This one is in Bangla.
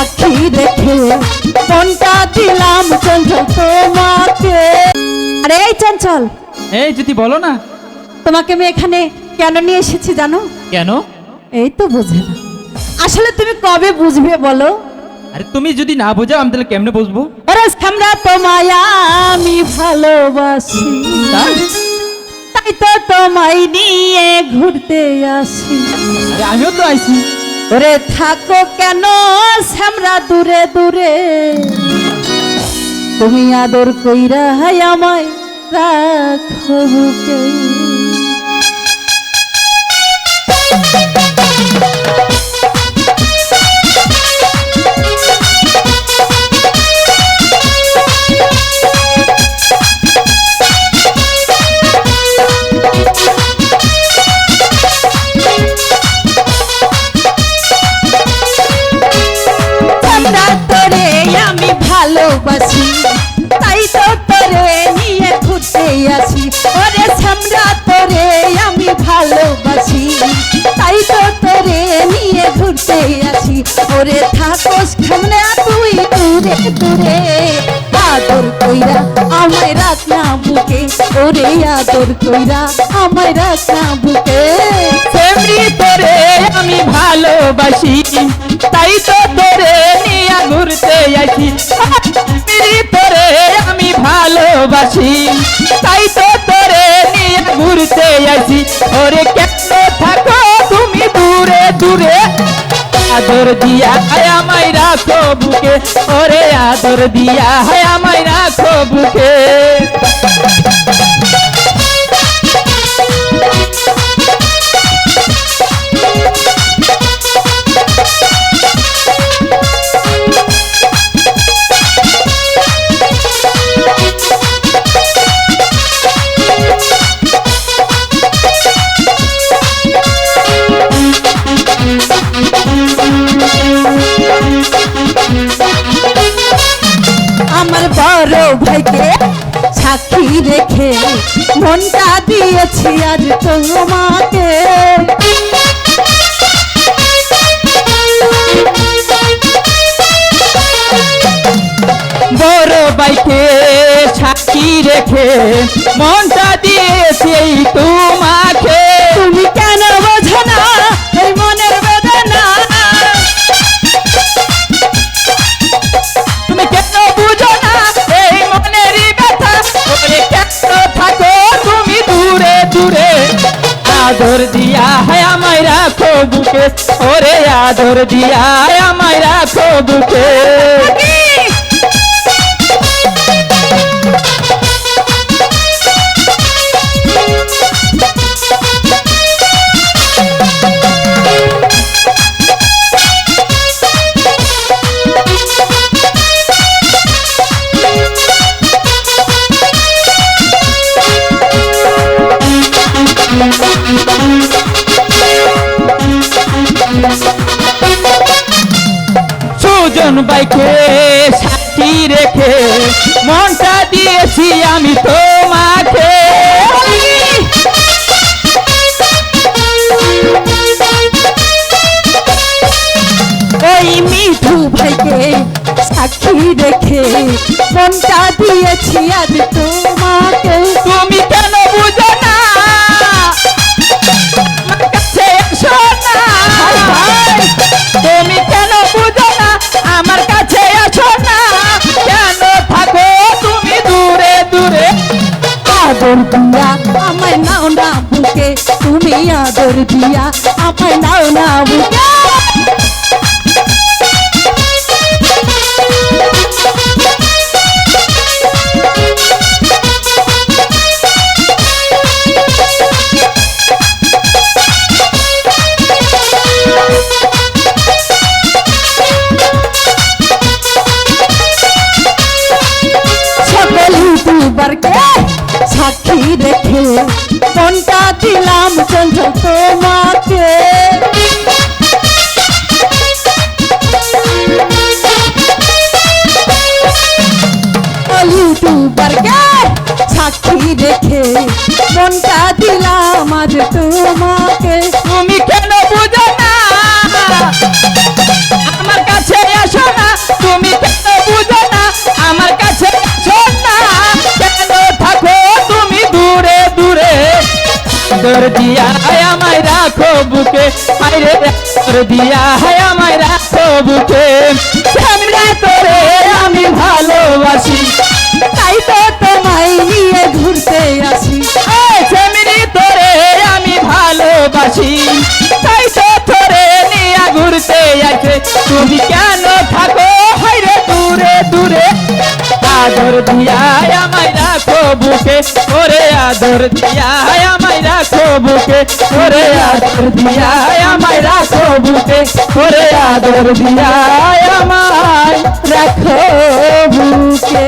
সাক্ষী রেখে মনটা দিলাম চঞ্চল তোমাকে। আরে এই চঞ্চল, এই যদি বলো না। তোমাকে আমি এখানে কেন নিয়ে এসেছি জানো? কেন? এই তো বুঝে না। আসলে তুমি কবে বুঝবে বলো? আরে তুমি যদি না বোঝাও আমি তাহলে কেমনে বুঝবো? আরে আমরা তোমায় আমি ভালোবাসি, তাই তো তোমায় নিয়ে ঘুরতে আসি। আরে আমিও তো আইছি। ওরে থাকো কেন আমরা দূরে দূরে, তুমি আদর কইরা আমায় রাখো বুকে। ভালোবাসি তাই তো তোরে নিয়ে ঘুরতে আসি। ওরে সামরা তোরে আমি ভালোবাসি তাই তো তোরে নিয়ে ঘুরতে আসি। ওরে থাকোস সামনে তুই দূরে দূরে, আদর কইরা আমায় রাখ না বুকে। ওরে আদর কইরা আমায় রাখ না বুকে। সেমরি তোরে আমি ভালোবাসি তাই তো তোরে নিয়ে ঘুরতে আসি। সেমরি তোরে আমি ভালোবাসি তাই তো তোরে নিয়ে ঘুরতে আসি। ওরে কেন থাকো তুমি দূরে দূরে, আদর দিয়া আমায় রাখো বুকে। ওরে আদর দিয়া আমায় রাখো বুকে। আমার বড় ভাইকে সাক্ষী রেখে মনটা দিয়েছি আজ তোমাকে। বড় ভাইকে সাক্ষী রেখে মনটা দিয়েছি তোমাকে। তুমি কেন বোঝো না এই মনের বেদনা? তুমি কেন বুঝো না এই মনের ব্যথা? ওরে কেন থাকো তুমি দূরে দূরে, আদর দিয়া আমায় রাখো বুকে। ওরে আদর দিয়া আমায় রাখো বুকে। সুজন বাইকে সাক্ষী রেখে মনটা দিয়েছি আমি তোমাকে। ওই মিঠু ভাইকে সাক্ষী রেখে মনটা দিয়েছি আজ তোমাকে। তুমি কেন বুঝো না আমার কাছে এসো না? তুমি কেন বুঝো না আমার কাছে এসো না? কেন থাকো তুমি দূরে দূরে, আদর দিয়া আমায় নাও না বুকে। তুমি আদর দিয়া আমায় নাও না বুকে। সকল ইউটিউবারকে সাক্ষী রেখে মনটা দিলাম চঞ্চল তোমাকে। ইউটিউবারকে সাক্ষী রেখে মনটা দিলাম আজ তোমাকে। তুমি কেন বুঝো না আমার কাছে আসো না তুমি কেন বুঝো না আমার কাছে আসো না কেন থাকো তুমি দূরে দূরে আদর দিয়া আমায় রাখো বুকে আরে আদর দিয়া আমায় রাখো বুকে আমরা তোরে আমি ভালোবাসি তাই তো তোমায় নিয়ে ঘুরতে আসি সেমিনি তোরে আমি ভালোবাসি তাই তো তোরে নিয়ে ঘুরতে আছে তুমি কেন থাকো হাইরে দূরে দূরে আদর দিয়া আমায় রাখো বুকে ওরে আদর দিয়া আমায় রাখো বুকে ওরে আদর দিয়া আমায় রাখো বুকে ওরে আদর দিয়া আমায় রাখো বুকে